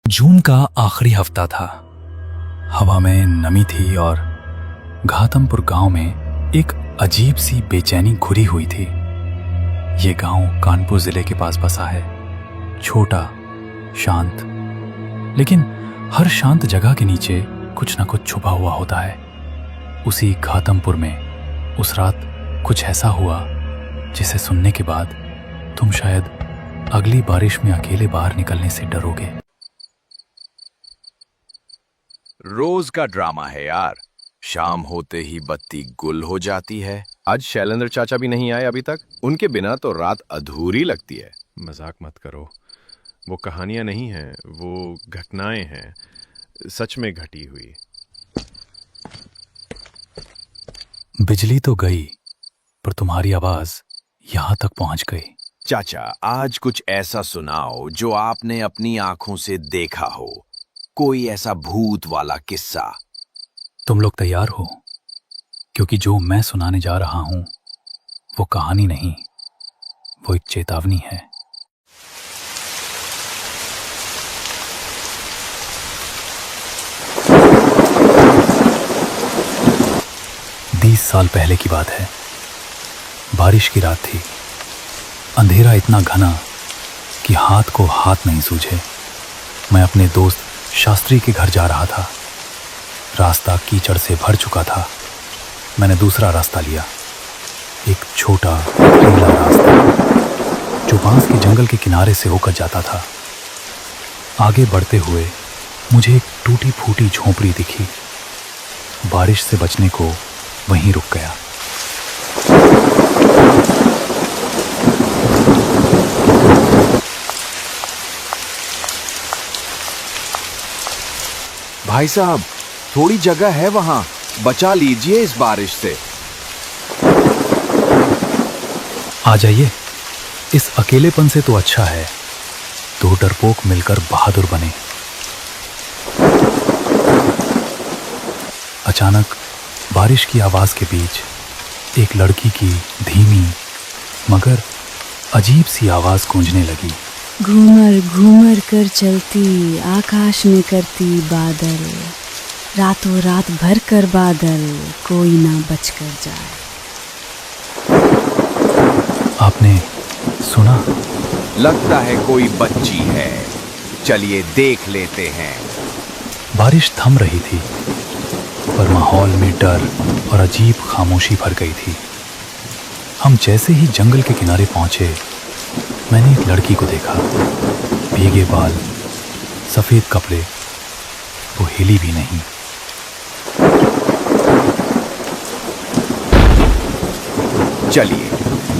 जून का आखिरी हफ्ता था। हवा में नमी थी और घातमपुर गांव में एक अजीब सी बेचैनी घुरी हुई थी। ये गांव कानपुर जिले के पास बसा है, छोटा, शांत, लेकिन हर शांत जगह के नीचे कुछ न कुछ छुपा हुआ होता है। उसी घातमपुर में उस रात कुछ ऐसा हुआ जिसे सुनने के बाद तुम शायद अगली बारिश में अकेले बाहर निकलने से डरोगे। रोज का ड्रामा है यार। शाम होते ही बत्ती गुल हो जाती है। आज शैलेंद्र चाचा भी नहीं आए अभी तक। उनके बिना तो रात अधूरी लगती है। मजाक मत करो, वो कहानियां नहीं हैं, वो घटनाएं हैं, सच में घटी हुई। बिजली तो गई पर तुम्हारी आवाज यहां तक पहुंच गई। चाचा, आज कुछ ऐसा सुनाओ जो आपने अपनी आंखों से देखा हो, कोई ऐसा भूत वाला किस्सा। तुम लोग तैयार हो? क्योंकि जो मैं सुनाने जा रहा हूं वो कहानी नहीं, वो एक चेतावनी है। 20 साल पहले की बात है। बारिश की रात थी। अंधेरा इतना घना कि हाथ को हाथ नहीं सूझे। मैं अपने दोस्त शास्त्री के घर जा रहा था। रास्ता कीचड़ से भर चुका था। मैंने दूसरा रास्ता लिया, एक छोटा पथरीला रास्ता जो बांस के जंगल के किनारे से होकर जाता था। आगे बढ़ते हुए मुझे एक टूटी फूटी झोंपड़ी दिखी। बारिश से बचने को वहीं रुक गया। भाई साहब, थोड़ी जगह है वहां, बचा लीजिए इस बारिश से। आ जाइए, इस अकेलेपन से तो अच्छा है दो डरपोक मिलकर बहादुर बने। अचानक बारिश की आवाज के बीच एक लड़की की धीमी मगर अजीब सी आवाज गूंजने लगी। घूमर घूमर कर चलती, आकाश में करती बादल, रातों रात भर कर बादल, कोई ना बच कर जाए। आपने सुना? लगता है कोई बच्ची है, चलिए देख लेते हैं। बारिश थम रही थी पर माहौल में डर और अजीब खामोशी भर गई थी। हम जैसे ही जंगल के किनारे पहुंचे, मैंने एक लड़की को देखा। भीगे बाल, सफेद कपड़े, वो हिली भी नहीं। चलिए,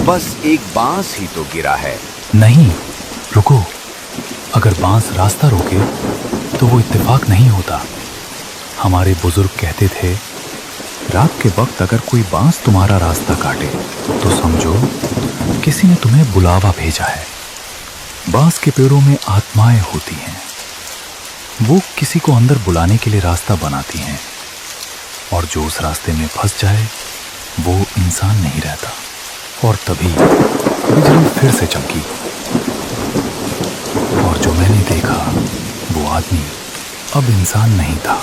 बस एक बांस ही तो गिरा है। नहीं, रुको। अगर बांस रास्ता रोके तो वो इत्तेफाक नहीं होता। हमारे बुजुर्ग कहते थे, रात के वक्त अगर कोई बांस तुम्हारा रास्ता काटे तो समझो किसी ने तुम्हें बुलावा भेजा है। बांस के पेड़ों में आत्माएं होती हैं। वो किसी को अंदर बुलाने के लिए रास्ता बनाती हैं, और जो उस रास्ते में फंस जाए वो इंसान नहीं रहता। और तभी बिजली फिर से चमकी, और जो मैंने देखा वो आदमी अब इंसान नहीं था।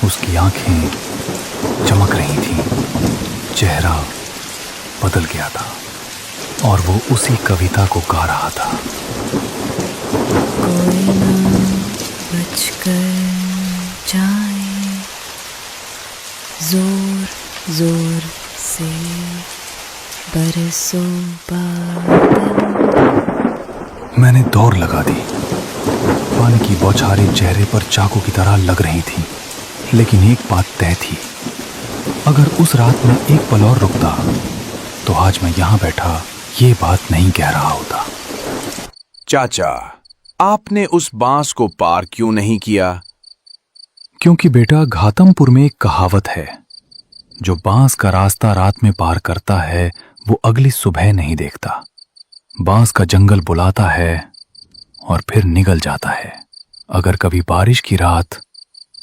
उसकी आंखें चमक रही थीं, चेहरा बदल गया था, और वो उसी कविता को गा रहा था। कोई ना बच कर जाए, जोर जोर से बरसों बादल। मैंने दौड़ लगा दी। पानी की बौछारें चेहरे पर चाकू की तरह लग रही थीं, लेकिन एक बात तय थी, अगर उस रात में एक पल और रुकता तो आज मैं यहां बैठा ये बात नहीं कह रहा होता। चाचा, आपने उस बांस को पार क्यों नहीं किया? क्योंकि बेटा, घातमपुर में एक कहावत है, जो बांस का रास्ता रात में पार करता है वो अगली सुबह नहीं देखता। बांस का जंगल बुलाता है और फिर निगल जाता है। अगर कभी बारिश की रात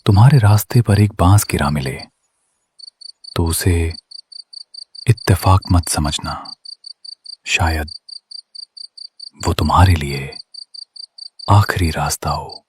तुम्हारे रास्ते पर एक बांस गिरा मिले तो उसे इत्तेफाक मत समझना। शायद वो तुम्हारे लिए आखिरी रास्ता हो।